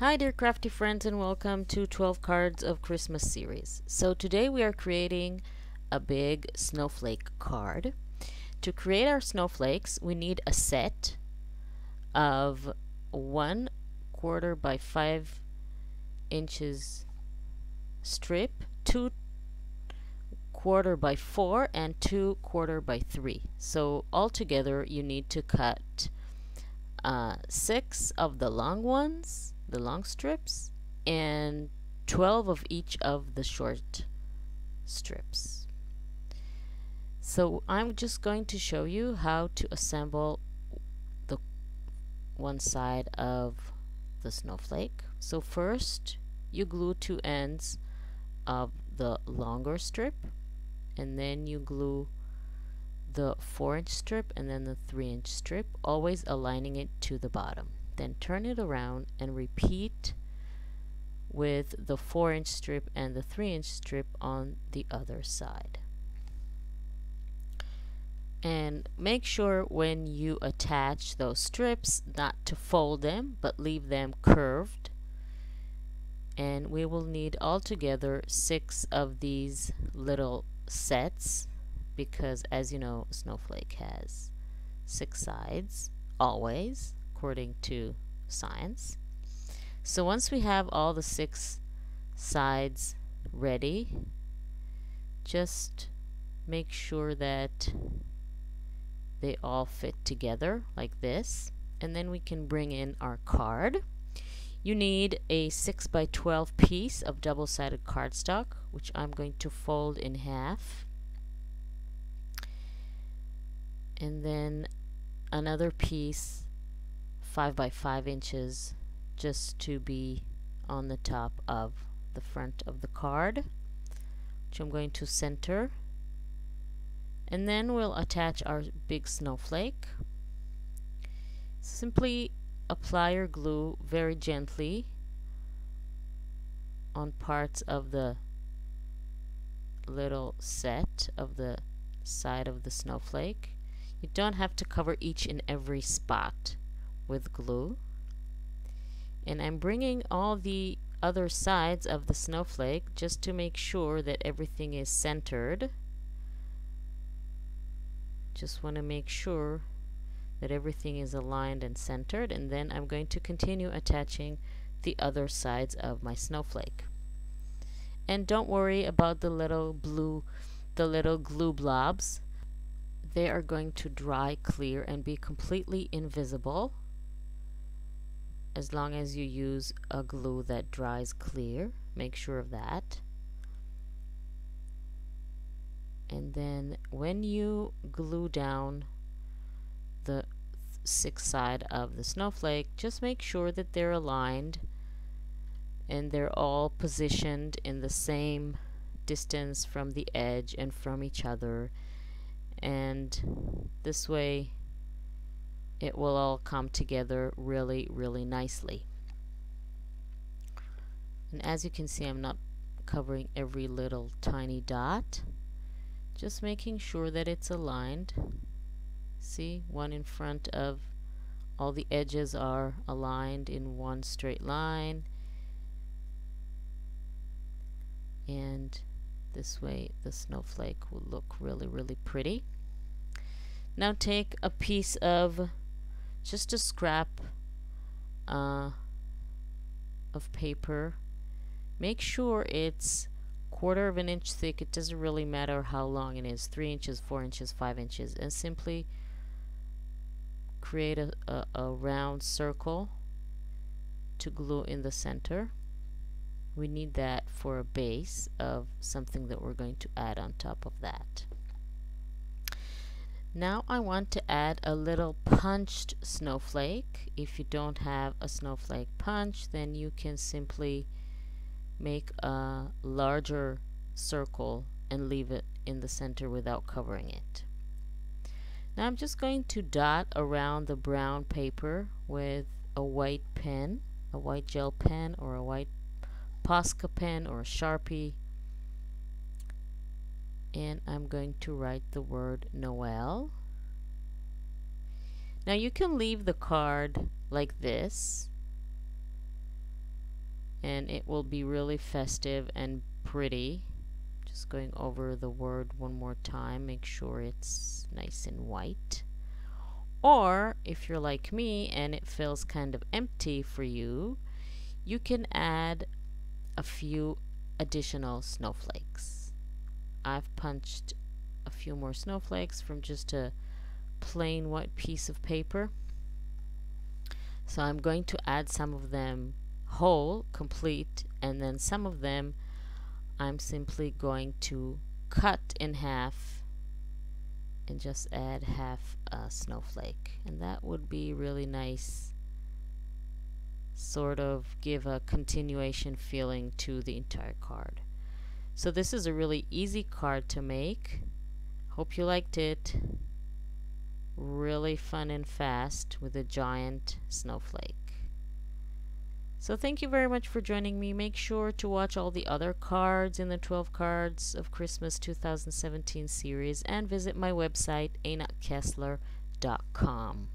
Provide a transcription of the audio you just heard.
Hi dear crafty friends, and welcome to 12 Cards of Christmas series. So today we are creating a big snowflake card. To create our snowflakes we need a set of 1/4 by 5 inches strip, 2/4 by 4 and 2/4 by 3. So altogether you need to cut 6 of the long ones, the long strips, and 12 of each of the short strips. So I'm just going to show you how to assemble the one side of the snowflake. So first you glue two ends of the longer strip, and then you glue the 4-inch strip and then the 3-inch strip, always aligning it to the bottom. Then turn it around and repeat with the 4-inch strip and the 3-inch strip on the other side. And make sure when you attach those strips not to fold them, but leave them curved. And we will need altogether 6 of these little sets, because as you know, a snowflake has 6 sides, always, according to science. So once we have all the 6 sides ready, just make sure that they all fit together like this, and then we can bring in our card. You need a 6 by 12 piece of double-sided cardstock, which I'm going to fold in half, and then another piece 5 by 5 inches just to be on the top of the front of the card, which I'm going to center, and then we'll attach our big snowflake. Simply apply your glue very gently on parts of the little set of the side of the snowflake. You don't have to cover each and every spot with glue. And I'm bringing all the other sides of the snowflake just to make sure that everything is centered. Just want to make sure that everything is aligned and centered, and then I'm going to continue attaching the other sides of my snowflake. And don't worry about the little glue blobs. They are going to dry clear and be completely invisible as long as you use a glue that dries clear. Make sure of that. And then when you glue down the 6th side of the snowflake, just make sure that they're aligned and they're all positioned in the same distance from the edge and from each other, and this way it will all come together really nicely. And as you can see, I'm not covering every little tiny dot, just making sure that it's aligned. See, one in front of all the edges are aligned in one straight line, and this way the snowflake will look really pretty. Now take a piece of just a scrap of paper. Make sure it's 1/4 of an inch thick. It doesn't really matter how long it is, 3 inches, 4 inches, 5 inches, and simply create a round circle to glue in the center. We need that for a base of something that we're going to add on top of that. Now I want to add a little punched snowflake. If you don't have a snowflake punch, then you can simply make a larger circle and leave it in the center without covering it. Now I'm just going to dot around the brown paper with a white pen, a white gel pen or a white Posca pen or a Sharpie, and I'm going to write the word Noel. Now you can leave the card like this and it will be really festive and pretty. Just going over the word one more time, make sure it's nice and white. Or if you're like me and it feels kind of empty for you, you can add a few additional snowflakes. I've punched a few more snowflakes from just a plain white piece of paper. So I'm going to add some of them whole, complete, and then some of them I'm simply going to cut in half and just add half a snowflake, and that would be really nice, sort of give a continuation feeling to the entire card. So this is a really easy card to make. Hope you liked it. Really fun and fast with a giant snowflake. So thank you very much for joining me. Make sure to watch all the other cards in the 12 Cards of Christmas 2017 series and visit my website, einakessler.com.